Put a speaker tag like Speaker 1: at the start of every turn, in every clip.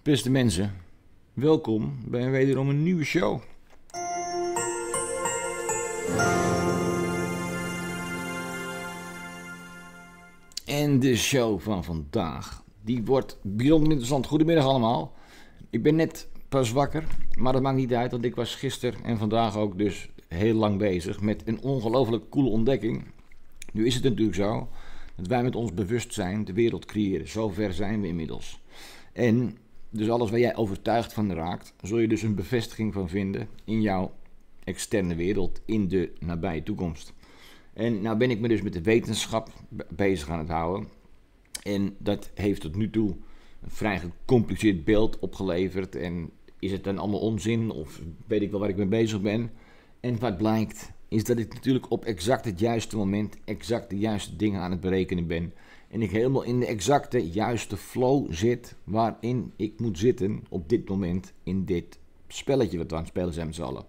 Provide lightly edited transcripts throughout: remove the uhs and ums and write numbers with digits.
Speaker 1: Beste mensen, welkom bij wederom een nieuwe show. En de show van vandaag, die wordt bijzonder interessant. Goedemiddag allemaal. Ik ben net pas wakker, maar dat maakt niet uit, want ik was gisteren en vandaag ook dus heel lang bezig met een ongelooflijk coole ontdekking. Nu is het natuurlijk zo dat wij met ons bewustzijn de wereld creëren. Zover zijn we inmiddels. En dus alles waar jij overtuigd van raakt, zul je dus een bevestiging van vinden in jouw externe wereld in de nabije toekomst. En nou ben ik me dus met de wetenschap bezig aan het houden. En dat heeft tot nu toe een vrij gecompliceerd beeld opgeleverd. En is het dan allemaal onzin of weet ik wel waar ik mee bezig ben? En wat blijkt is dat ik natuurlijk op exact het juiste moment exact de juiste dingen aan het berekenen ben. En ik helemaal in de exacte juiste flow zit waarin ik moet zitten op dit moment in dit spelletje wat we aan het spelen zijn met z'n allen.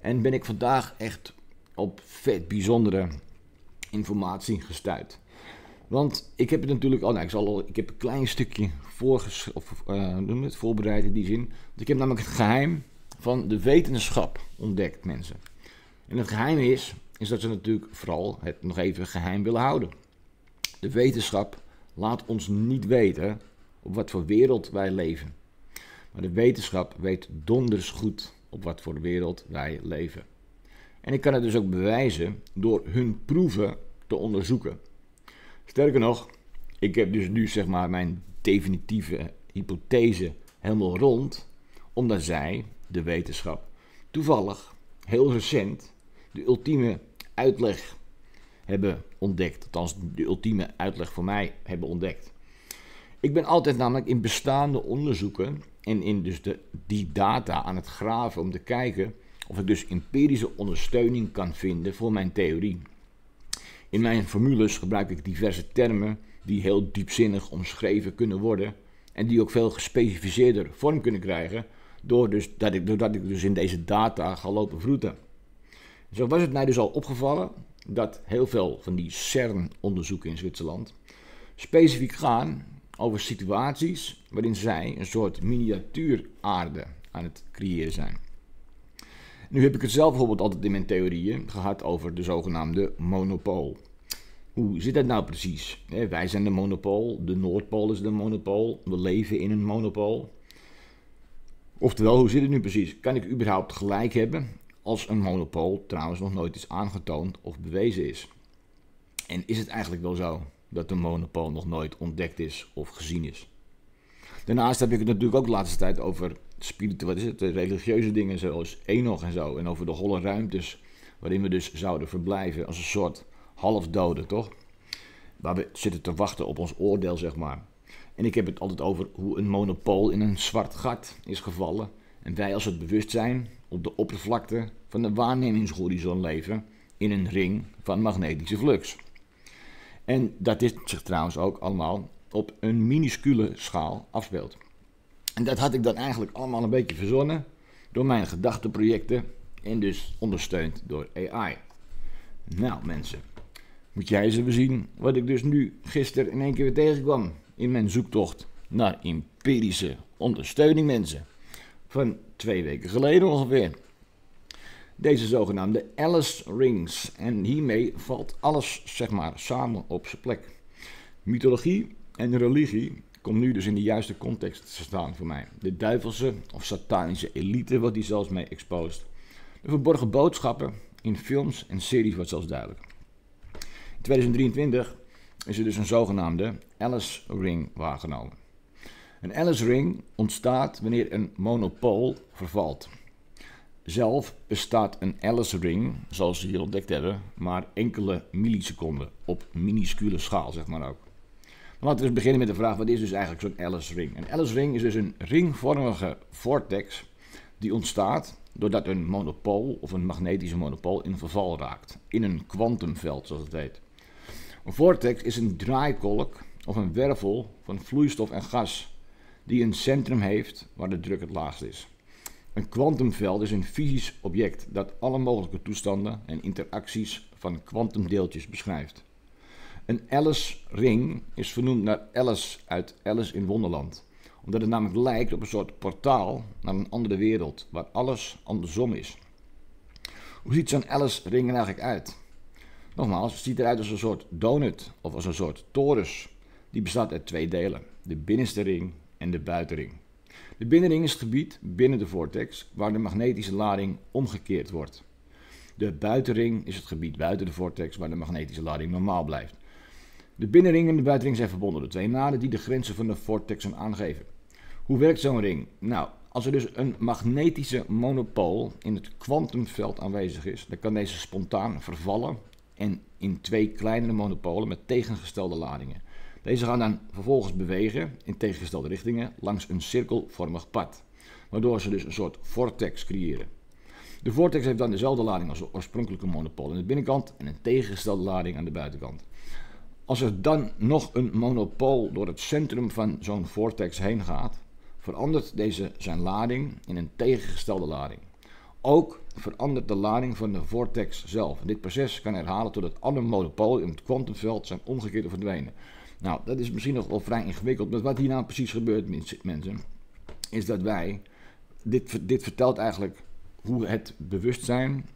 Speaker 1: En ben ik vandaag echt op vet bijzondere informatie gestuurd. Want ik heb het natuurlijk ik heb een klein stukje voorbereid in die zin. Want ik heb namelijk het geheim van de wetenschap ontdekt, mensen. En het geheim is dat ze natuurlijk vooral het nog even geheim willen houden. De wetenschap laat ons niet weten op wat voor wereld wij leven. Maar de wetenschap weet donders goed op wat voor wereld wij leven. En ik kan het dus ook bewijzen door hun proeven te onderzoeken. Sterker nog, ik heb dus nu zeg maar mijn definitieve hypothese helemaal rond, omdat zij, de wetenschap, toevallig, heel recent, de ultieme uitleg hebben ontdekt. Althans, de ultieme uitleg voor mij hebben ontdekt. Ik ben altijd namelijk in bestaande onderzoeken en in dus die data aan het graven om te kijken of ik dus empirische ondersteuning kan vinden voor mijn theorie. In mijn formules gebruik ik diverse termen die heel diepzinnig omschreven kunnen worden en die ook veel gespecificeerder vorm kunnen krijgen doordat ik dus in deze data ga lopen vroeten. Zo was het mij dus al opgevallen dat heel veel van die CERN-onderzoeken in Zwitserland specifiek gaan over situaties waarin zij een soort miniatuur-aarde aan het creëren zijn. Nu heb ik het zelf bijvoorbeeld altijd in mijn theorieën gehad over de zogenaamde monopool. Hoe zit dat nou precies? Wij zijn de monopool, de Noordpool is de monopool, we leven in een monopool. Oftewel, hoe zit het nu precies? Kan ik überhaupt gelijk hebben als een monopool trouwens nog nooit is aangetoond of bewezen is? En is het eigenlijk wel zo dat een monopool nog nooit ontdekt is of gezien is? Daarnaast heb ik het natuurlijk ook de laatste tijd over religieuze dingen zoals Enoch en zo. En over de holle ruimtes waarin we dus zouden verblijven als een soort halfdoden, toch? Waar we zitten te wachten op ons oordeel, zeg maar. En ik heb het altijd over hoe een monopool in een zwart gat is gevallen. En wij als het bewustzijn op de oppervlakte van de waarnemingshorizon leven in een ring van magnetische flux. En dat dit zich trouwens ook allemaal op een minuscule schaal afspeelt. En dat had ik dan eigenlijk allemaal een beetje verzonnen door mijn gedachtenprojecten en dus ondersteund door AI. Nou mensen, moet jij eens even zien wat ik dus nu gisteren in één keer weer tegenkwam in mijn zoektocht naar empirische ondersteuning, mensen. Van 2 weken geleden ongeveer. Deze zogenaamde Alice rings. En hiermee valt alles zeg maar samen op zijn plek. Mythologie en religie komt nu dus in de juiste context te staan voor mij. De duivelse of satanische elite wordt die zelfs mee exposed. De verborgen boodschappen in films en series wordt zelfs duidelijk. In 2023 is er dus een zogenaamde Alice ring waargenomen. Een Alice ring ontstaat wanneer een monopool vervalt. Zelf bestaat een Alice ring, zoals ze hier ontdekt hebben, maar enkele milliseconden op minuscule schaal, zeg maar ook. Maar laten we eens beginnen met de vraag, wat is dus eigenlijk zo'n Alice ring? Een Alice ring is dus een ringvormige vortex die ontstaat doordat een monopool of een magnetische monopool in verval raakt. In een kwantumveld, zoals het heet. Een vortex is een draaikolk of een wervel van vloeistof en gas die een centrum heeft waar de druk het laagst is. Een kwantumveld is een fysisch object dat alle mogelijke toestanden en interacties van kwantumdeeltjes beschrijft. Een Alice ring is vernoemd naar Alice uit Alice in Wonderland, Omdat het namelijk lijkt op een soort portaal naar een andere wereld, waar alles andersom is. Hoe ziet zo'n Alice-ring er eigenlijk uit? Nogmaals, het ziet eruit als een soort donut of als een soort torus. Die bestaat uit twee delen, de binnenste ring en de buitenring. De binnenring is het gebied binnen de vortex waar de magnetische lading omgekeerd wordt. De buitenring is het gebied buiten de vortex waar de magnetische lading normaal blijft. De binnenring en de buitenring zijn verbonden door twee naden die de grenzen van de vortexen aangeven. Hoe werkt zo'n ring? Nou, als er dus een magnetische monopool in het kwantumveld aanwezig is, dan kan deze spontaan vervallen en in twee kleinere monopolen met tegengestelde ladingen. Deze gaan dan vervolgens bewegen in tegengestelde richtingen langs een cirkelvormig pad, waardoor ze dus een soort vortex creëren. De vortex heeft dan dezelfde lading als de oorspronkelijke monopool aan de binnenkant en een tegengestelde lading aan de buitenkant. Als er dan nog een monopool door het centrum van zo'n vortex heen gaat, verandert deze zijn lading in een tegengestelde lading. Ook verandert de lading van de vortex zelf. En dit proces kan herhalen totdat alle monopolen in het kwantumveld zijn omgekeerd of verdwenen. Nou, dat is misschien nog wel vrij ingewikkeld, maar wat hier nou precies gebeurt, mensen, is dat wij, dit vertelt eigenlijk hoe het bewustzijn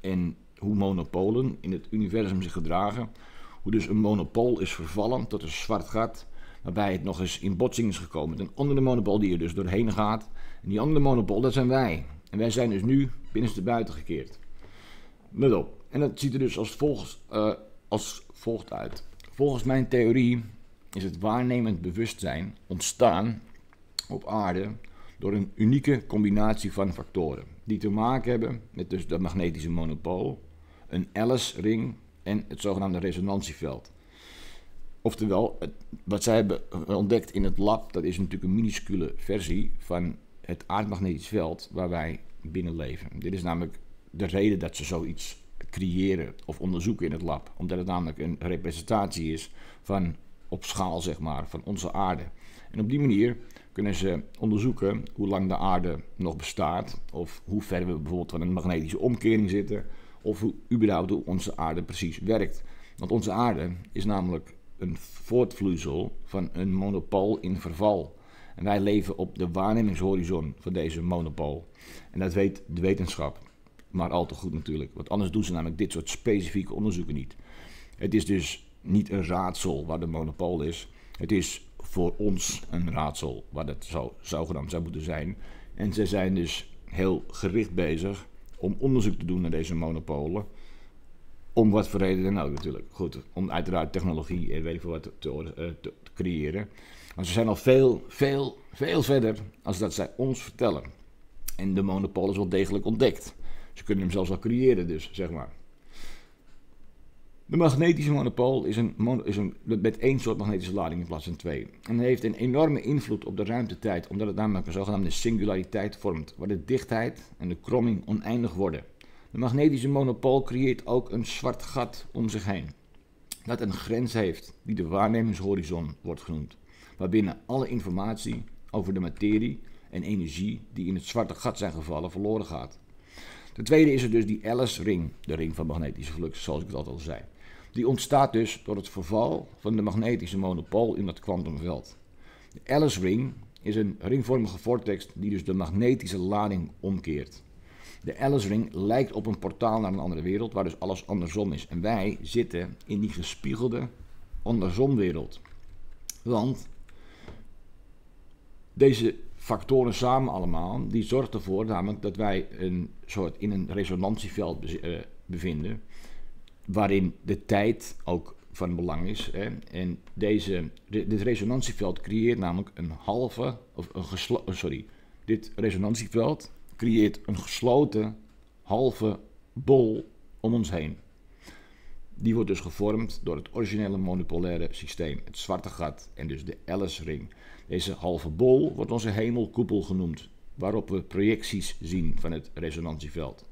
Speaker 1: en hoe monopolen in het universum zich gedragen. Hoe dus een monopool is vervallen tot een zwart gat, waarbij het nog eens in botsing is gekomen met een andere monopool die er dus doorheen gaat. En die andere monopool, dat zijn wij. En wij zijn dus nu binnenste buiten gekeerd. Let op. En dat ziet er dus als volgt uit. Volgens mijn theorie is het waarnemend bewustzijn ontstaan op aarde door een unieke combinatie van factoren. Die te maken hebben met dus de magnetische monopool, een Alice-ring en het zogenaamde resonantieveld. Oftewel, wat zij hebben ontdekt in het lab, dat is natuurlijk een minuscule versie van het aardmagnetisch veld waar wij binnen leven. Dit is namelijk de reden dat ze zoiets creëren of onderzoeken in het lab. Omdat het namelijk een representatie is van op schaal, zeg maar, van onze aarde. En op die manier kunnen ze onderzoeken hoe lang de aarde nog bestaat, of hoe ver we bijvoorbeeld van een magnetische omkering zitten, of hoe überhaupt hoe onze aarde precies werkt. Want onze aarde is namelijk een voortvloeisel van een monopool in verval. En wij leven op de waarnemingshorizon van deze monopool. En dat weet de wetenschap maar al te goed natuurlijk. Want anders doen ze namelijk dit soort specifieke onderzoeken niet. Het is dus niet een raadsel waar de monopool is. Het is voor ons een raadsel waar dat zogenaamd zou moeten zijn. En ze zijn dus heel gericht bezig om onderzoek te doen naar deze monopolen. Om wat voor reden dan ook natuurlijk. Goed, om uiteraard technologie en weet ik veel wat te creëren. Maar ze zijn al veel verder als dat zij ons vertellen. En de monopool is wel degelijk ontdekt. Ze kunnen hem zelfs wel creëren dus, zeg maar. De magnetische monopool is met één soort magnetische lading in plaats van twee. En heeft een enorme invloed op de ruimtetijd, omdat het namelijk een zogenaamde singulariteit vormt, waar de dichtheid en de kromming oneindig worden. De magnetische monopool creëert ook een zwart gat om zich heen, dat een grens heeft die de waarnemingshorizon wordt genoemd, waarbinnen alle informatie over de materie en energie die in het zwarte gat zijn gevallen verloren gaat. Ten tweede is er dus die Alice-ring, de ring van magnetische flux, zoals ik het altijd al zei. Die ontstaat dus door het verval van de magnetische monopool in het kwantumveld. De Alice-ring is een ringvormige vortex die dus de magnetische lading omkeert. De Alice-ring lijkt op een portaal naar een andere wereld, waar dus alles andersom is. En wij zitten in die gespiegelde andersomwereld. Want deze factoren samen allemaal, die zorgt ervoor namelijk dat wij een soort in een resonantieveld bevinden, waarin de tijd ook van belang is. Hè. En dit resonantieveld creëert namelijk dit resonantieveld creëert een gesloten halve bol om ons heen. Die wordt dus gevormd door het originele monopolaire systeem, het zwarte gat en dus de Alice-ring. Deze halve bol wordt onze hemelkoepel genoemd, waarop we projecties zien van het resonantieveld.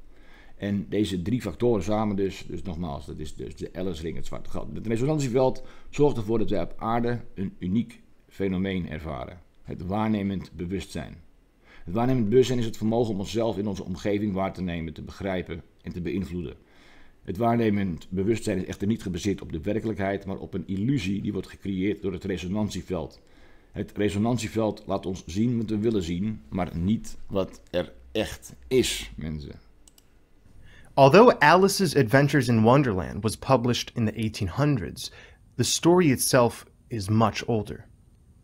Speaker 1: En deze drie factoren samen dus nogmaals, dat is dus de Alice-ring, het zwarte gat. Het resonantieveld zorgt ervoor dat wij op aarde een uniek fenomeen ervaren, het waarnemend bewustzijn. Het waarnemend bewustzijn is het vermogen om onszelf in onze omgeving waar te nemen, te begrijpen en te beïnvloeden. Het waarnemend bewustzijn is echter niet gebaseerd op de werkelijkheid, maar op een illusie die wordt gecreëerd door het resonantieveld. Het resonantieveld laat ons zien wat we willen zien, maar niet wat er echt is, mensen.
Speaker 2: Although Alice's Adventures in Wonderland was published in the 1800s, the story itself is much older.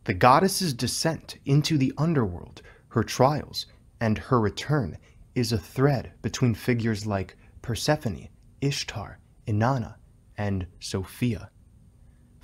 Speaker 2: The goddess's descent into the underworld, her trials, and her return is a thread between figures like Persephone, Ishtar, Inanna, and Sophia.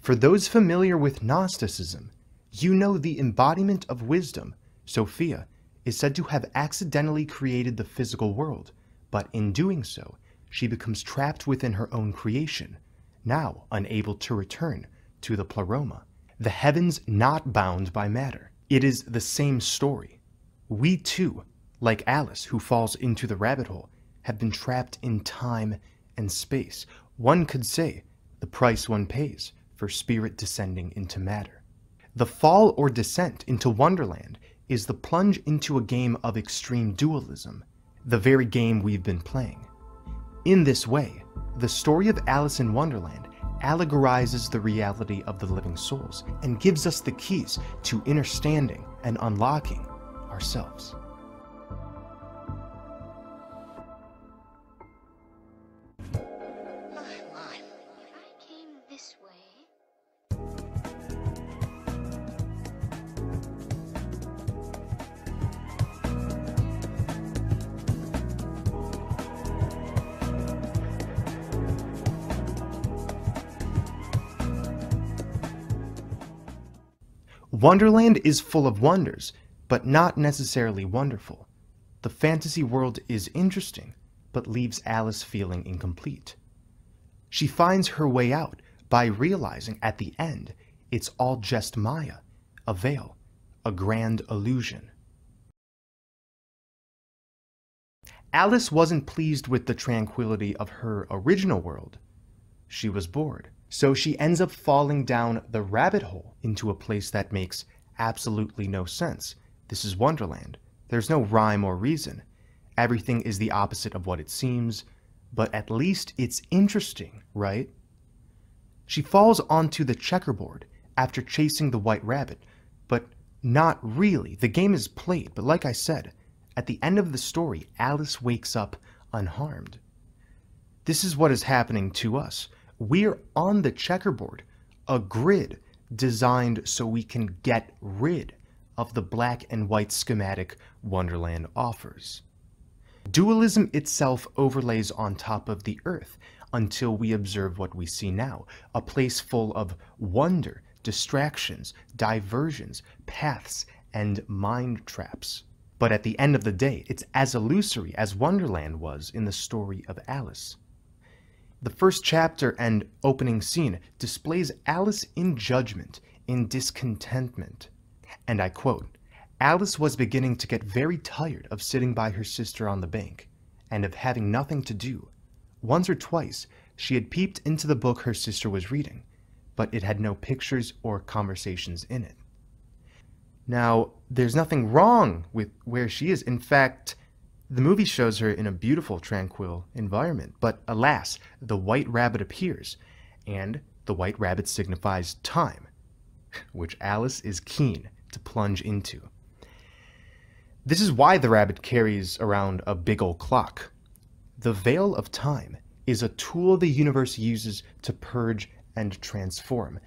Speaker 2: For those familiar with Gnosticism, you know the embodiment of wisdom, Sophia, is said to have accidentally created the physical world, but in doing so, she becomes trapped within her own creation, now unable to return to the pleroma, the heavens not bound by matter. It is the same story. We too, like Alice who falls into the rabbit hole, have been trapped in time and space. One could say the price one pays for spirit descending into matter. The fall or descent into Wonderland is the plunge into a game of extreme dualism, the very game we've been playing. In this way, the story of Alice in Wonderland allegorizes the reality of the living souls and gives us the keys to understanding and unlocking ourselves. Wonderland is full of wonders, but not necessarily wonderful. The fantasy world is interesting, but leaves Alice feeling incomplete. She finds her way out by realizing at the end it's all just Maya, a veil, a grand illusion. Alice wasn't pleased with the tranquility of her original world. She was bored. So she ends up falling down the rabbit hole into a place that makes absolutely no sense. This is Wonderland. There's no rhyme or reason. Everything is the opposite of what it seems, but at least it's interesting, right? She falls onto the checkerboard after chasing the white rabbit, but not really. The game is played, but like I said, at the end of the story, Alice wakes up unharmed. This is what is happening to us. We're on the checkerboard, a grid designed so we can get rid of the black and white schematic Wonderland offers. Dualism itself overlays on top of the earth until we observe what we see now, a place full of wonder, distractions, diversions, paths, and mind traps. But at the end of the day, it's as illusory as Wonderland was in the story of Alice. The first chapter and opening scene displays Alice in judgment, in discontentment. And I quote, "Alice was beginning to get very tired of sitting by her sister on the bank, and of having nothing to do. Once or twice, she had peeped into the book her sister was reading, but it had no pictures or conversations in it." Now, there's nothing wrong with where she is. In fact, the movie shows her in a beautiful, tranquil environment, but alas, the white rabbit appears, and the white rabbit signifies time, which Alice is keen to plunge into. This is why the rabbit carries around a big old clock. The veil of time is a tool the universe uses to purge and transform,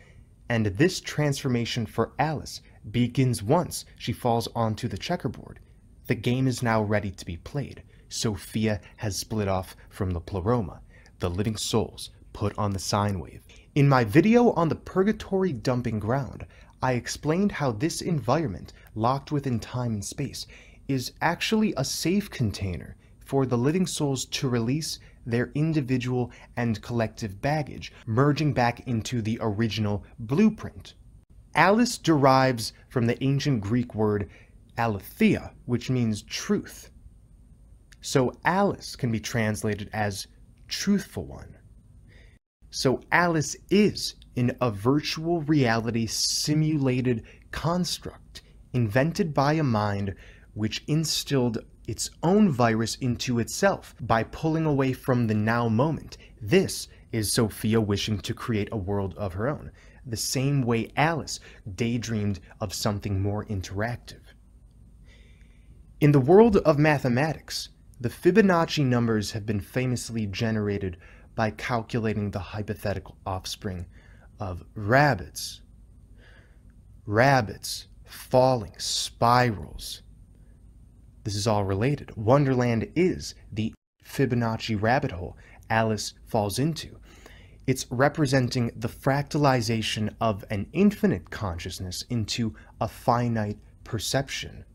Speaker 2: and this transformation for Alice begins once she falls onto the checkerboard. The game is now ready to be played. Sophia has split off from the pleroma, the living souls put on the sine wave. In my video on the purgatory dumping ground, I explained how this environment, locked within time and space, is actually a safe container for the living souls to release their individual and collective baggage, merging back into the original blueprint. Alice derives from the ancient Greek word aletheia, which means truth. So Alice can be translated as truthful one. So Alice is in a virtual reality simulated construct invented by a mind which instilled its own virus into itself by pulling away from the now moment. This is Sophia wishing to create a world of her own. the same way Alice daydreamed of something more interactive. In the world of mathematics, the Fibonacci numbers have been famously generated by calculating the hypothetical offspring of rabbits. Rabbits, falling spirals. This is all related. Wonderland is the Fibonacci rabbit hole Alice falls into. It's representing the fractalization of an infinite consciousness into a finite perception.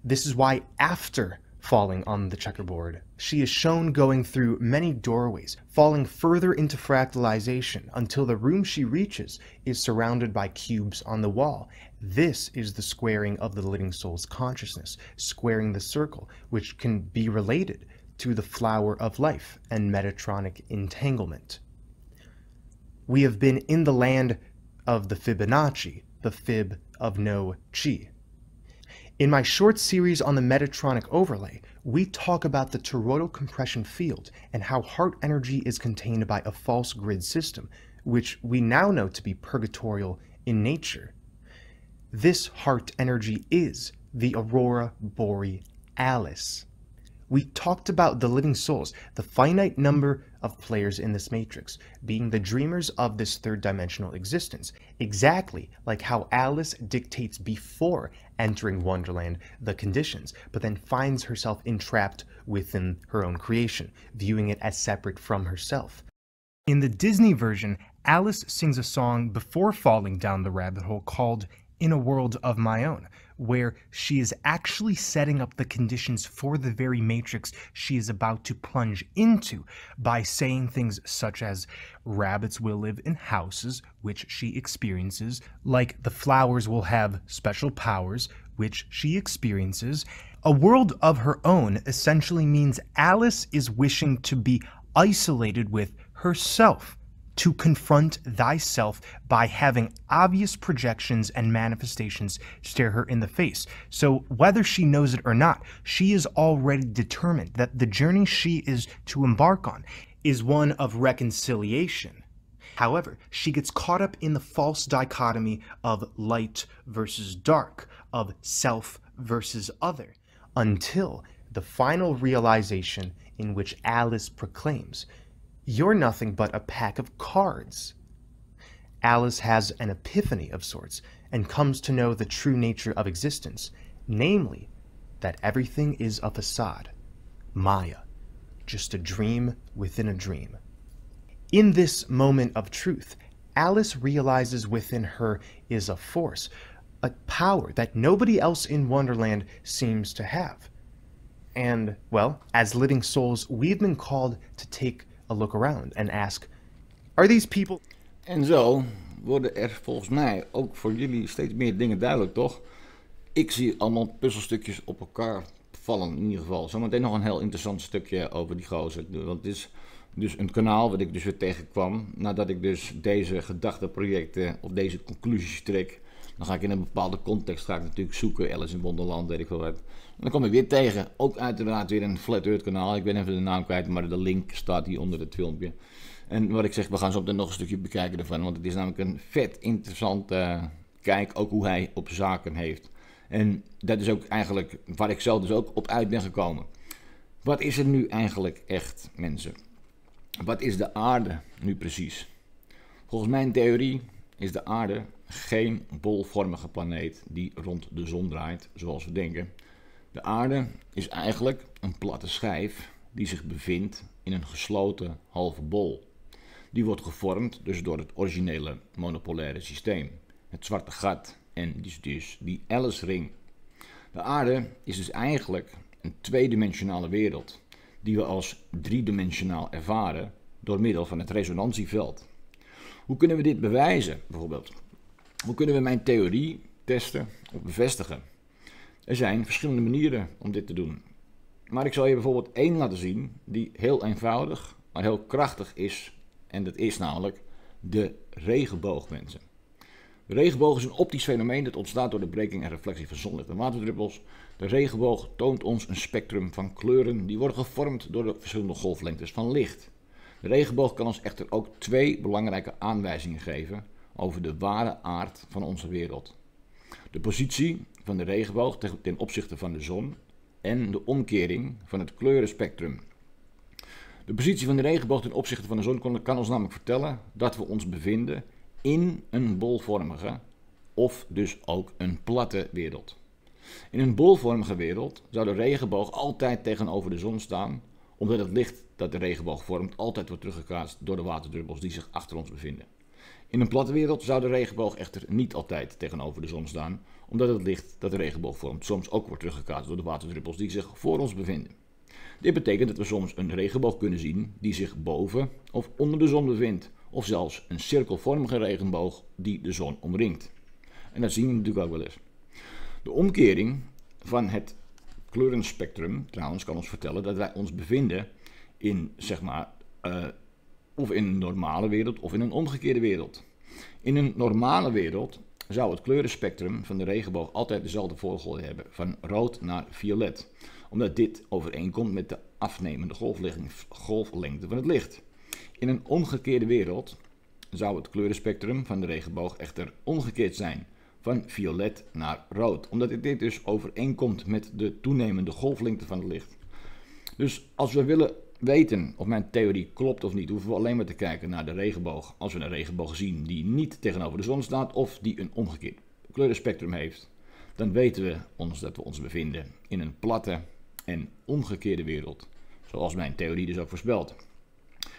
Speaker 2: This is why after falling on the checkerboard, she is shown going through many doorways, falling further into fractalization until the room she reaches is surrounded by cubes on the wall. This is the squaring of the living soul's consciousness, squaring the circle, which can be related to the flower of life and Metatronic entanglement. We have been in the land of the Fibonacci, the fib of no chi. In my short series on the Metatronic overlay, we talk about the toroidal compression field and how heart energy is contained by a false grid system, which we now know to be purgatorial in nature. This heart energy is the aurora borealis. We talked about the living souls, the finite number of players in this matrix, being the dreamers of this third-dimensional existence, exactly like how Alice dictates before entering Wonderland the conditions, but then finds herself entrapped within her own creation, viewing it as separate from herself. In the Disney version, Alice sings a song before falling down the rabbit hole called "In a World of My Own," where she is actually setting up the conditions for the very matrix she is about to plunge into by saying things such as rabbits will live in houses, which she experiences, like the flowers will have special powers, which she experiences. A world of her own essentially means Alice is wishing to be isolated with herself, to confront thyself by having obvious projections and manifestations stare her in the face. So whether she knows it or not, she is already determined that the journey she is to embark on is one of reconciliation. However, she gets caught up in the false dichotomy of light versus dark, of self versus other, until the final realization in which Alice proclaims, "You're nothing but a pack of cards." Alice has an epiphany of sorts and comes to know the true nature of existence, namely, that everything is a facade, Maya, just a dream within a dream. In this moment of truth, Alice realizes within her is a force, a power that nobody else in Wonderland seems to have. And, well, as living souls, we've been called to take a look around and ask, are these people...
Speaker 1: En zo worden er volgens mij ook voor jullie steeds meer dingen duidelijk, toch? Ik zie allemaal puzzelstukjes op elkaar vallen in ieder geval. Zometeen nog een heel interessant stukje over die gozer. Want het is dus een kanaal wat ik dus weer tegenkwam nadat ik dus deze gedachteprojecten of deze conclusies trek. Dan ga ik in een bepaalde context natuurlijk zoeken, Alice in Wonderland, weet ik veel wat. En dan kom ik weer tegen, ook uiteraard weer een Flat Earth kanaal. Ik ben even de naam kwijt, maar de link staat hier onder het filmpje. En wat ik zeg, we gaan zo meteen nog een stukje bekijken ervan, want het is namelijk een vet interessant kijk, ook hoe hij op zaken heeft. En dat is ook eigenlijk waar ik zelf dus ook op uit ben gekomen. Wat is er nu eigenlijk echt, mensen? Wat is de aarde nu precies? Volgens mijn theorie is de aarde geen bolvormige planeet die rond de zon draait, zoals we denken. De aarde is eigenlijk een platte schijf die zich bevindt in een gesloten halve bol. Die wordt gevormd dus door het originele monopolaire systeem, het zwarte gat en dus die Alice-ring. De aarde is dus eigenlijk een tweedimensionale wereld die we als driedimensionaal ervaren door middel van het resonantieveld. Hoe kunnen we dit bewijzen, bijvoorbeeld? Hoe kunnen we mijn theorie testen of bevestigen? Er zijn verschillende manieren om dit te doen. Maar ik zal je bijvoorbeeld één laten zien die heel eenvoudig, maar heel krachtig is. En dat is namelijk de regenboog, mensen. De regenboog is een optisch fenomeen dat ontstaat door de breking en reflectie van zonlicht en waterdruppels. De regenboog toont ons een spectrum van kleuren die worden gevormd door de verschillende golflengtes van licht. De regenboog kan ons echter ook twee belangrijke aanwijzingen geven over de ware aard van onze wereld. De positie van de regenboog ten opzichte van de zon en de omkering van het kleurenspectrum. De positie van de regenboog ten opzichte van de zon kan ons namelijk vertellen dat we ons bevinden in een bolvormige of dus ook een platte wereld. In een bolvormige wereld zou de regenboog altijd tegenover de zon staan, omdat het licht dat de regenboog vormt altijd wordt teruggekaatst door de waterdruppels die zich achter ons bevinden. In een platte wereld zou de regenboog echter niet altijd tegenover de zon staan, omdat het licht dat de regenboog vormt soms ook wordt teruggekaatst door de waterdruppels die zich voor ons bevinden. Dit betekent dat we soms een regenboog kunnen zien die zich boven of onder de zon bevindt, of zelfs een cirkelvormige regenboog die de zon omringt. En dat zien we natuurlijk ook wel eens. De omkering van het kleurenspectrum trouwens kan ons vertellen dat wij ons bevinden in, of in een normale wereld of in een omgekeerde wereld. In een normale wereld zou het kleurenspectrum van de regenboog altijd dezelfde volgorde hebben, van rood naar violet, omdat dit overeenkomt met de afnemende golflengte van het licht. In een omgekeerde wereld zou het kleurenspectrum van de regenboog echter omgekeerd zijn, van violet naar rood, omdat dit dus overeenkomt met de toenemende golflengte van het licht. Dus als we willen weten of mijn theorie klopt of niet, hoeven we alleen maar te kijken naar de regenboog. Als we een regenboog zien die niet tegenover de zon staat of die een omgekeerd kleurenspectrum heeft, dan weten we dat we ons bevinden in een platte en omgekeerde wereld, zoals mijn theorie dus ook voorspelt.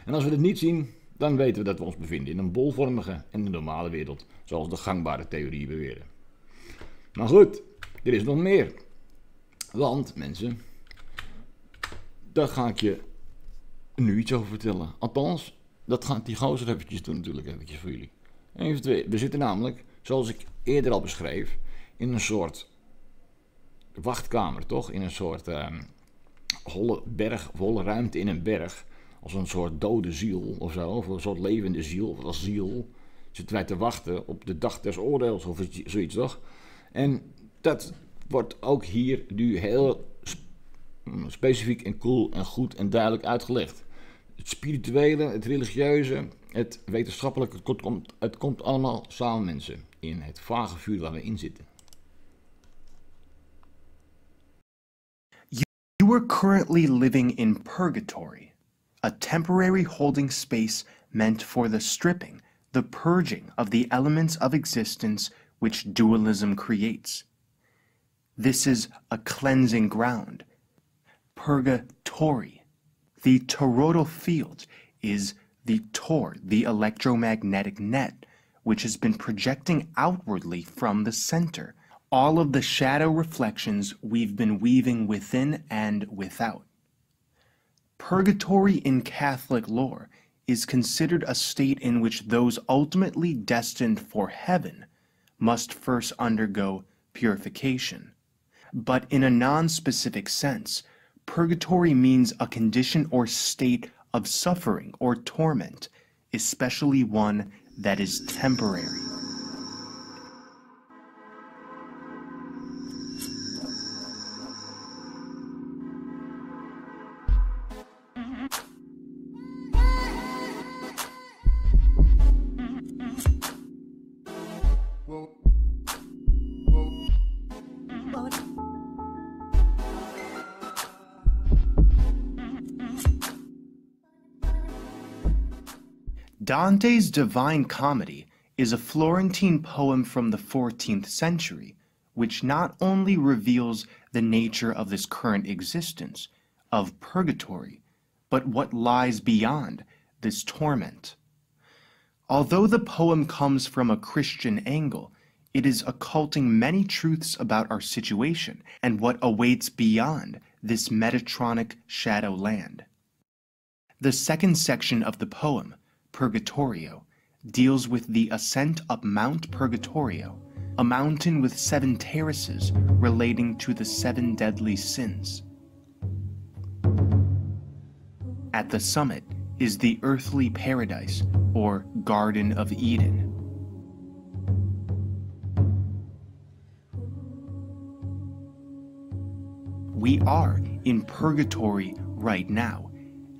Speaker 1: En als we dit niet zien, dan weten we dat we ons bevinden in een bolvormige en een normale wereld, zoals de gangbare theorieën beweren. Maar goed, er is nog meer. Want, mensen, daar ga ik je nu iets over vertellen. Althans, dat gaat die gozer eventjes doen natuurlijk, eventjes voor jullie. Even twee. We zitten namelijk, zoals ik eerder al beschreef, in een soort wachtkamer, toch? In een soort holle berg, of holle ruimte in een berg. Als een soort dode ziel of zo, of een soort levende ziel, of als ziel, zitten wij te wachten op de dag des oordeels of zoiets, toch? En dat wordt ook hier nu heel specifiek en cool en goed en duidelijk uitgelegd. Het spirituele, het religieuze, het wetenschappelijke, het komt allemaal samen, mensen, in het vage vuur waar we in zitten.
Speaker 2: You are currently living in purgatory, a temporary holding space meant for the stripping, the purging of the elements of existence which dualism creates. This is a cleansing ground, purgatory. The toroidal field is the tor, the electromagnetic net, which has been projecting outwardly from the center, all of the shadow reflections we've been weaving within and without. Purgatory in Catholic lore is considered a state in which those ultimately destined for heaven must first undergo purification. But in a non-specific sense, purgatory means a condition or state of suffering or torment, especially one that is temporary. Dante's Divine Comedy is a Florentine poem from the 14th century, which not only reveals the nature of this current existence, of purgatory, but what lies beyond this torment. Although the poem comes from a Christian angle, it is occulting many truths about our situation and what awaits beyond this Metatronic shadow land. The second section of the poem, Purgatorio, deals with the ascent up Mount Purgatorio, a mountain with 7 terraces relating to the 7 deadly sins. At the summit is the earthly paradise, or Garden of Eden. We are in purgatory right now,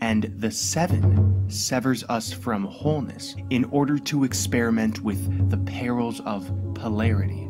Speaker 2: and the 7 severs us from wholeness in order to experiment with the perils of polarity.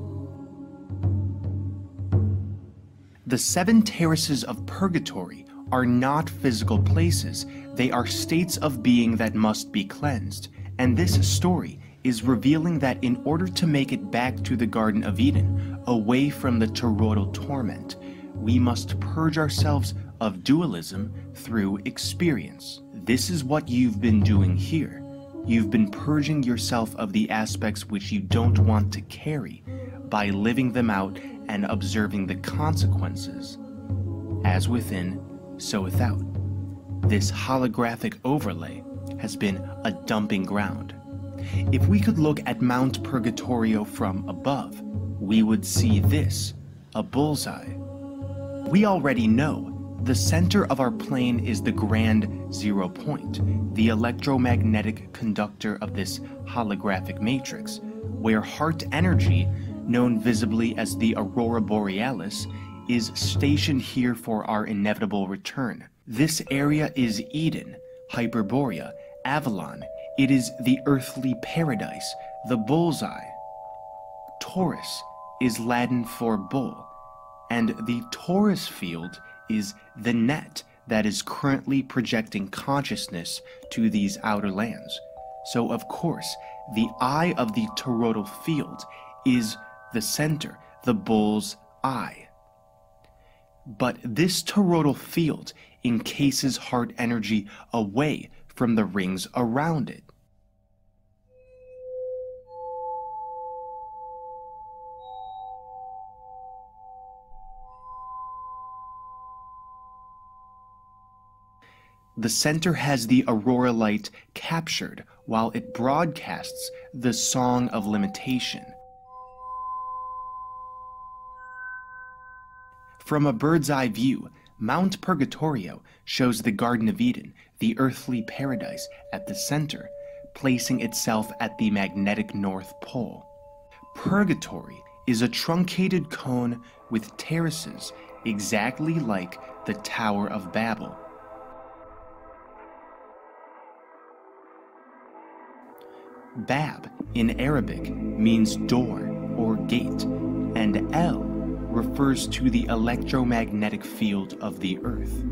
Speaker 2: The 7 terraces of purgatory are not physical places, they are states of being that must be cleansed, and this story is revealing that in order to make it back to the Garden of Eden, away from the toroidal torment, we must purge ourselves of dualism through experience. This is what you've been doing here. You've been purging yourself of the aspects which you don't want to carry by living them out and observing the consequences. As within, so without. This holographic overlay has been a dumping ground. If we could look at Mount Purgatorio from above, we would see this, a bullseye. We already know the center of our plane is the grand 0 point, the electromagnetic conductor of this holographic matrix, where heart energy, known visibly as the aurora borealis, is stationed here for our inevitable return. This area is Eden, Hyperborea, Avalon. It is the earthly paradise, the bullseye. Taurus is Latin for bull, and the torus field is the net that is currently projecting consciousness to these outer lands. So of course, the eye of the toroidal field is the center, the bull's eye. But this toroidal field encases heart energy away from the rings around it. The center has the aurora light captured while it broadcasts the song of limitation. From a bird's eye view, Mount Purgatorio shows the Garden of Eden, the earthly paradise, at the center, placing itself at the magnetic North Pole. Purgatory is a truncated cone with terraces exactly like the Tower of Babel. Bab in Arabic means door or gate, and El refers to the electromagnetic field of the earth.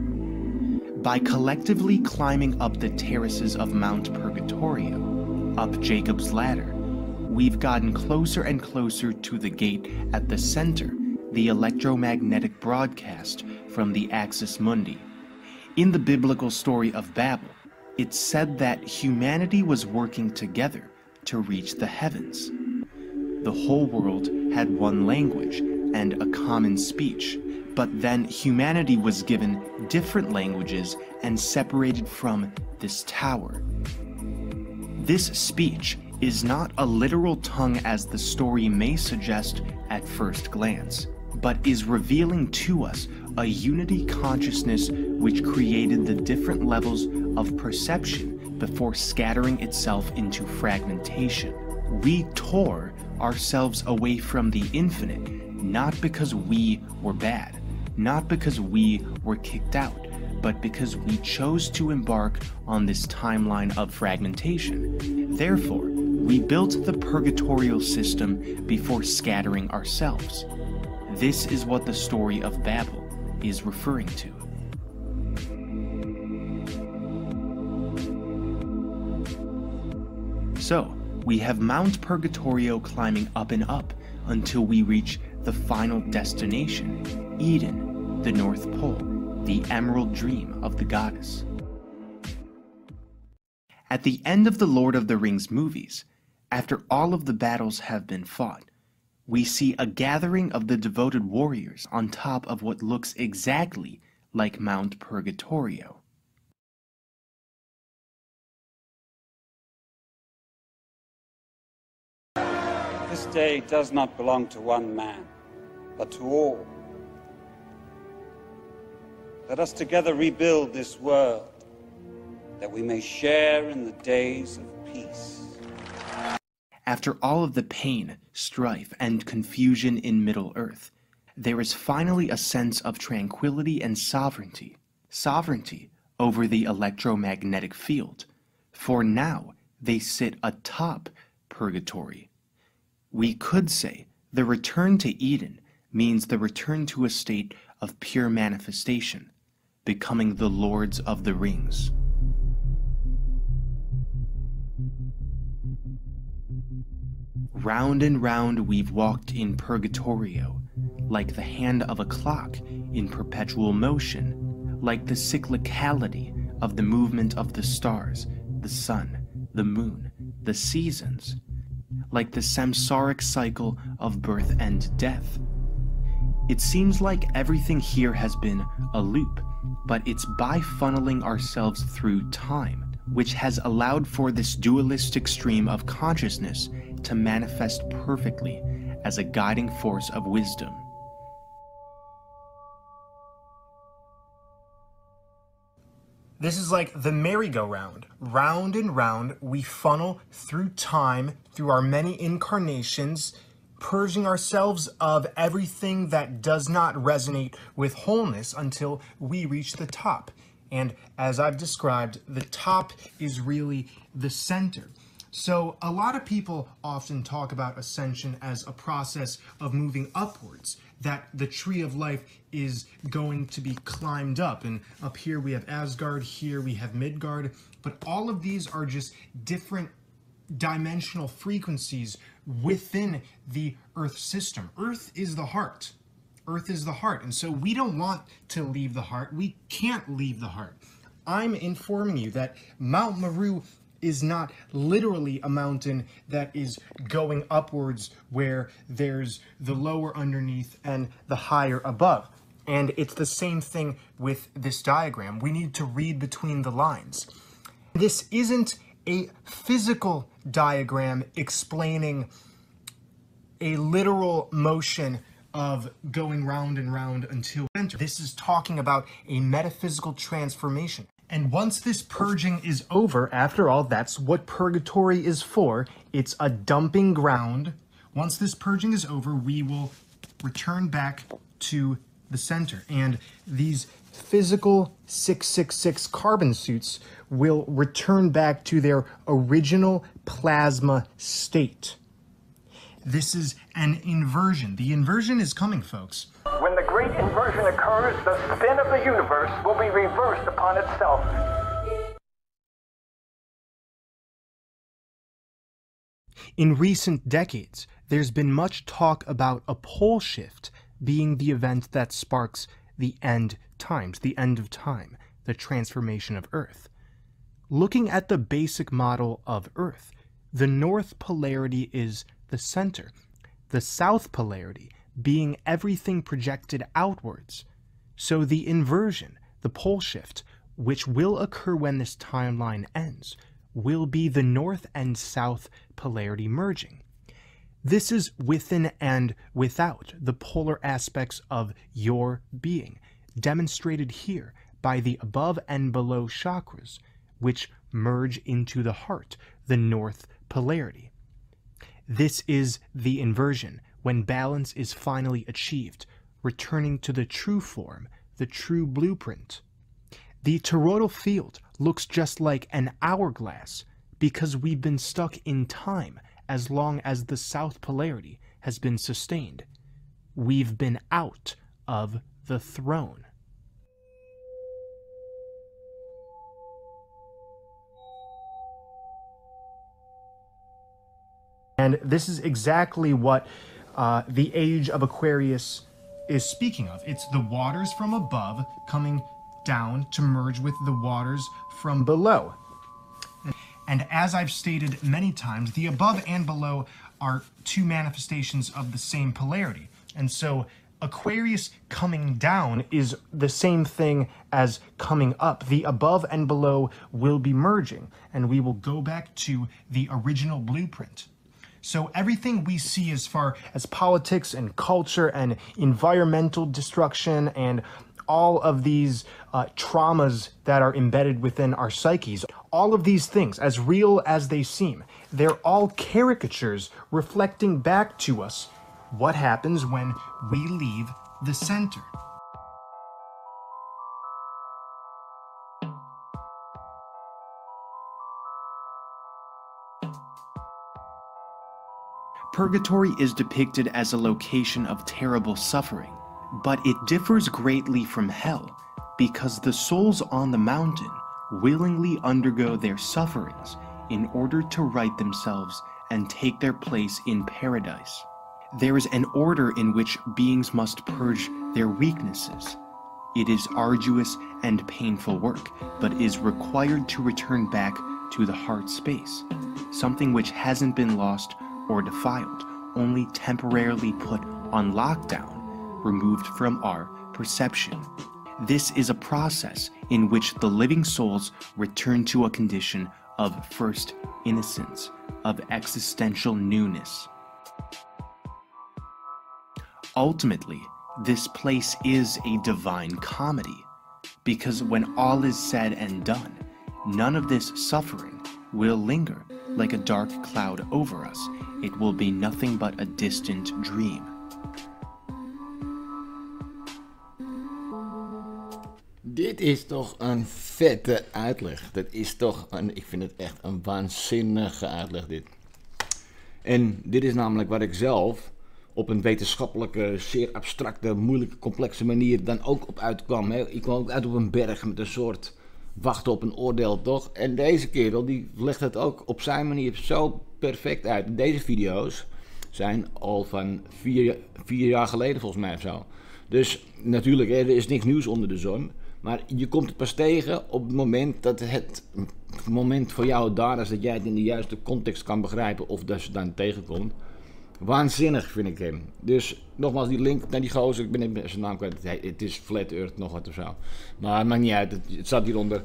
Speaker 2: By collectively climbing up the terraces of Mount Purgatorio, up Jacob's ladder, we've gotten closer and closer to the gate at the center, the electromagnetic broadcast from the axis mundi. In the biblical story of Babel, it's said that humanity was working together to reach the heavens. The whole world had one language and a common speech, but then humanity was given different languages and separated from this tower. This speech is not a literal tongue as the story may suggest at first glance, but is revealing to us a unity consciousness which created the different levels of perception before scattering itself into fragmentation. We tore ourselves away from the infinite, not because we were bad, not because we were kicked out, but because we chose to embark on this timeline of fragmentation. Therefore, we built the purgatorial system before scattering ourselves. This is what the story of Babel is referring to. So, we have Mount Purgatorio climbing up and up until we reach the final destination, Eden, the North Pole, the emerald dream of the goddess. At the end of the Lord of the Rings movies, after all of the battles have been fought, we see a gathering of the devoted warriors on top of what looks exactly like Mount Purgatorio.
Speaker 3: This day does not belong to one man, but to all. Let us together rebuild this world, that we may share in the days of peace.
Speaker 2: After all of the pain, strife, and confusion in Middle-earth, there is finally a sense of tranquility and sovereignty. Sovereignty over the electromagnetic field, for now they sit atop purgatory. We could say the return to Eden means the return to a state of pure manifestation, becoming the Lords of the Rings. Round and round we've walked in purgatorio, like the hand of a clock in perpetual motion, like the cyclicality of the movement of the stars, the sun, the moon, the seasons, like the samsaric cycle of birth and death. It seems like everything here has been a loop, but it's by funneling ourselves through time, which has allowed for this dualistic stream of consciousness to manifest perfectly as a guiding force of wisdom.
Speaker 4: This is like the merry-go-round. Round and round, we funnel through time, through our many incarnations, purging ourselves of everything that does not resonate with wholeness until we reach the top. And as I've described, the top is really the center. So a lot of people often talk about ascension as a process of moving upwards, that the tree of life is going to be climbed up. And up here we have Asgard, here we have Midgard, but all of these are just different dimensional frequencies within the Earth system. Earth is the heart. Earth is the heart. And so we don't want to leave the heart. We can't leave the heart. I'm informing you that Mount Meru is not literally a mountain that is going upwards where there's the lower underneath and the higher above. And it's the same thing with this diagram. We need to read between the lines. This isn't a physical diagram explaining a literal motion of going round and round until center. This is talking about a metaphysical transformation. And once this purging is over, after all, that's what purgatory is for. It's a dumping ground. Once this purging is over, we will return back to the center. And these physical 666 carbon suits will return back to their original plasma state. This is an inversion. The inversion is coming, folks.
Speaker 5: When the great inversion occurs, the spin of the universe will be reversed upon itself.
Speaker 2: In recent decades, there's been much talk about a pole shift being the event that sparks the end times, the end of time, the transformation of Earth. Looking at the basic model of Earth, the north polarity is the center, the south polarity being everything projected outwards. So the inversion, the pole shift, which will occur when this timeline ends, will be the north and south polarity merging. This is within and without the polar aspects of your being, demonstrated here by the above and below chakras, which merge into the heart, the north polarity. This is the inversion, when balance is finally achieved, returning to the true form, the true blueprint. The toroidal field looks just like an hourglass because we've been stuck in time as long as the south polarity has been sustained. We've been out of the throne.
Speaker 4: And this is exactly what the age of Aquarius is speaking of. It's the waters from above coming down to merge with the waters from below. And as I've stated many times, the above and below are two manifestations of the same polarity. And so Aquarius coming down is the same thing as coming up. The above and below will be merging, and we will go back to the original blueprint. So everything we see as far as politics and culture and environmental destruction and all of these traumas that are embedded within our psyches, all of these things, as real as they seem, they're all caricatures reflecting back to us what happens when we leave the center.
Speaker 2: Purgatory is depicted as a location of terrible suffering, but it differs greatly from hell because the souls on the mountain willingly undergo their sufferings in order to right themselves and take their place in paradise. There is an order in which beings must purge their weaknesses. It is arduous and painful work, but is required to return back to the heart space, something which hasn't been lost or defiled, only temporarily put on lockdown, removed from our perception. This is a process in which the living souls return to a condition of first innocence, of existential newness. Ultimately, this place is a divine comedy, because when all is said and done, none of this suffering will linger like a dark cloud over us. It will be nothing but a distant dream.
Speaker 1: Dit is toch een vette uitleg. Dat is toch ik vind het echt een waanzinnige uitleg dit. En dit is namelijk waar ik zelf op een wetenschappelijke, zeer abstracte, moeilijke, complexe manier dan ook op uitkwam. Hè. Ik kwam ook uit op een berg met een soort wachten op een oordeel, toch? En deze kerel die legt het ook op zijn manier zo perfect uit. Deze video's zijn al van 4 jaar geleden volgens mij of zo. Dus natuurlijk, er is niks nieuws onder de zon. Maar je komt het pas tegen op het moment dat het moment voor jou daar is, dat jij het in de juiste context kan begrijpen of dat je dan tegenkomt. Waanzinnig vind ik hem. Dus nogmaals die link naar die gozer, ik ben even zijn naam kwijt, het is Flat Earth nog wat of zo. Maar het maakt niet uit, het staat hieronder.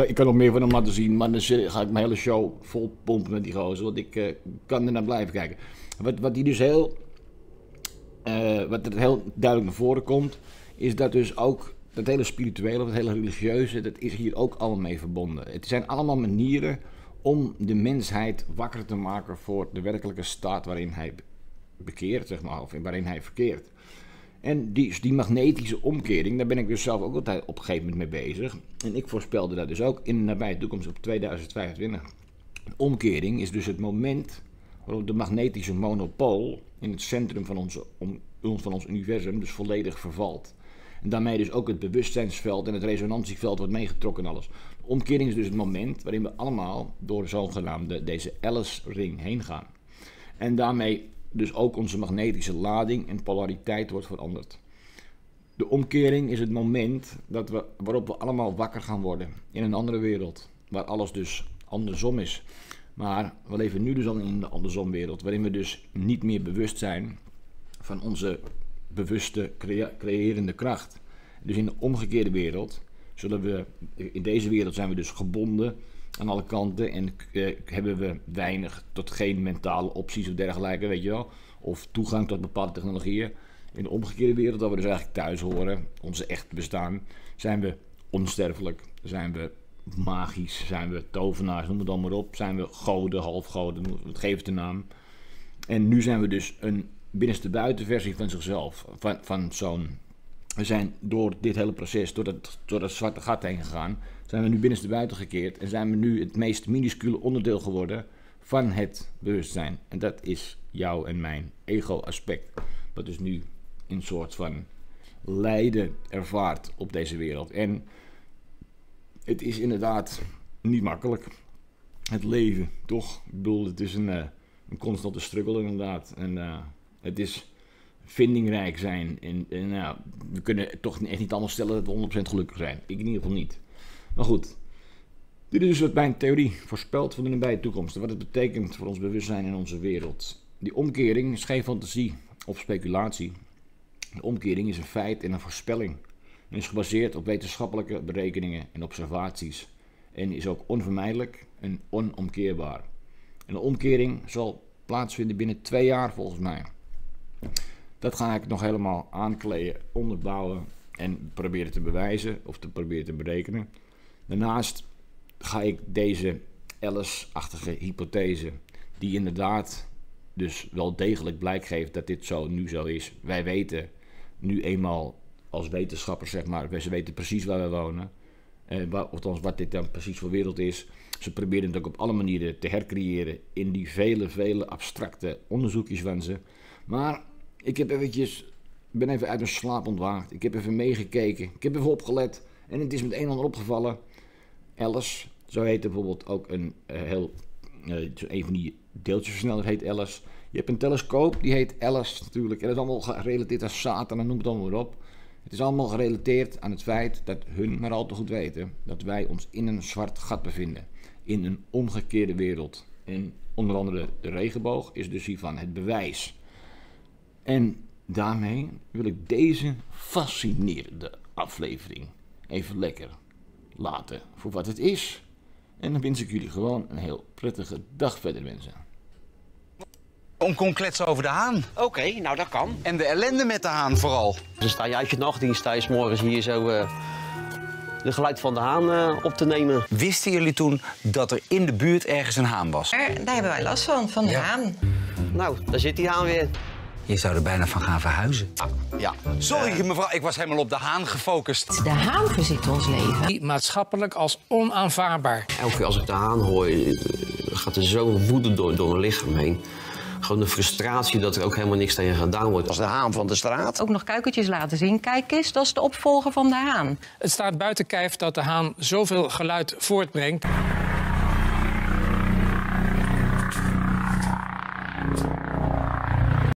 Speaker 1: Ik kan nog meer van hem laten zien, maar dan ga ik mijn hele show vol pompen met die gozer, want ik kan er naar blijven kijken. Wat die dus wat er heel duidelijk naar voren komt, is dat dus ook dat hele spirituele, dat hele religieuze, dat is hier ook allemaal mee verbonden. Het zijn allemaal manieren om de mensheid wakker te maken voor de werkelijke staat waarin hij bekeert, zeg maar, of waarin hij verkeert. En die magnetische omkering, daar ben ik dus zelf ook altijd op een gegeven moment mee bezig. En ik voorspelde dat dus ook in de nabije toekomst op 2025. Een omkering is dus het moment waarop de magnetische monopool in het centrum van ons universum dus volledig vervalt. En daarmee dus ook het bewustzijnsveld en het resonantieveld wordt meegetrokken en alles. De omkering is dus het moment waarin we allemaal door zogenaamde deze Alice-ring heen gaan. En daarmee dus ook onze magnetische lading en polariteit wordt veranderd. De omkering is het moment waarop we allemaal wakker gaan worden in een andere wereld. Waar alles dus andersom is. Maar we leven nu dus al in de andersomwereld, waarin we dus niet meer bewust zijn van onze bewuste creërende kracht. Dus in de omgekeerde wereld in deze wereld zijn we dus gebonden aan alle kanten en hebben we weinig tot geen mentale opties of dergelijke, weet je wel, of toegang tot bepaalde technologieën. In de omgekeerde wereld, waar we dus eigenlijk thuis horen, onze echt bestaan, zijn we onsterfelijk, zijn we magisch, zijn we tovenaars, noem het dan maar op, zijn we goden, halfgoden, het geeft de naam. En nu zijn we dus een binnenste buitenversie van zichzelf, van zo'n. We zijn door dit hele proces, door dat zwarte gat heen gegaan, zijn we nu binnenste buiten gekeerd en zijn we nu het meest minuscule onderdeel geworden van het bewustzijn. En dat is jouw en mijn ego-aspect, wat dus nu een soort van lijden ervaart op deze wereld. En het is inderdaad niet makkelijk, het leven, toch? Ik bedoel, het is een constante struggle inderdaad. En het is vindingrijk zijn. En nou, we kunnen toch echt niet anders stellen dat we 100% gelukkig zijn. Ik in ieder geval niet. Maar goed, dit is dus wat mijn theorie voorspelt voor de nabije toekomst. Wat het betekent voor ons bewustzijn en onze wereld. Die omkering is geen fantasie of speculatie. De omkering is een feit en een voorspelling. En is gebaseerd op wetenschappelijke berekeningen en observaties. En is ook onvermijdelijk en onomkeerbaar. En de omkering zal plaatsvinden binnen 2 jaar volgens mij. Dat ga ik nog helemaal aankleden, onderbouwen en proberen te bewijzen of te proberen te berekenen. Daarnaast ga ik deze Alice-achtige hypothese, die inderdaad dus wel degelijk blijk geeft dat dit nu zo is. Wij weten nu eenmaal als wetenschappers, zeg maar, we weten precies waar we wonen. Althans, wat dit dan precies voor wereld is. Ze proberen het ook op alle manieren te hercreëren in die vele abstracte onderzoekjes van ze. Maar ik heb ben even uit mijn slaap ontwaakt. Ik heb even meegekeken. Ik heb even opgelet. En het is met een en ander opgevallen. Alice, zo heet bijvoorbeeld ook een van die deeltjesversneller heet Alice. Je hebt een telescoop, die heet Alice natuurlijk. En dat is allemaal gerelateerd aan Satan en noem het allemaal maar op. Het is allemaal gerelateerd aan het feit dat hun maar al te goed weten dat wij ons in een zwart gat bevinden. In een omgekeerde wereld. En onder andere de regenboog is dus hiervan het bewijs. En daarmee wil ik deze fascinerende aflevering even lekker laten voor wat het is. En dan wens ik jullie gewoon een heel prettige dag verder, mensen.
Speaker 6: Om kon kletsen over de haan.
Speaker 7: Oké, nou dat kan.
Speaker 6: En de ellende met de haan vooral.
Speaker 7: Dan sta je uit je nachtdienst, sta je 's morgens hier zo de geluid van de haan op te nemen.
Speaker 6: Wisten jullie toen dat er in de buurt ergens een haan was?
Speaker 8: Daar hebben wij last van de haan.
Speaker 7: Nou, daar zit die haan weer.
Speaker 6: Je zou er bijna van gaan verhuizen.
Speaker 7: Ja.
Speaker 6: Sorry mevrouw, ik was helemaal op de haan gefocust.
Speaker 8: De haan verzit ons leven.
Speaker 9: Maatschappelijk als onaanvaardbaar.
Speaker 7: Elke keer als ik de haan hoor, gaat er zo'n woede door mijn lichaam heen. Gewoon de frustratie dat er ook helemaal niks tegen gedaan wordt.
Speaker 10: Als de haan van de straat.
Speaker 8: Ook nog kuikentjes laten zien. Kijk eens, dat is de opvolger van de haan.
Speaker 9: Het staat buiten kijf dat de haan zoveel geluid voortbrengt.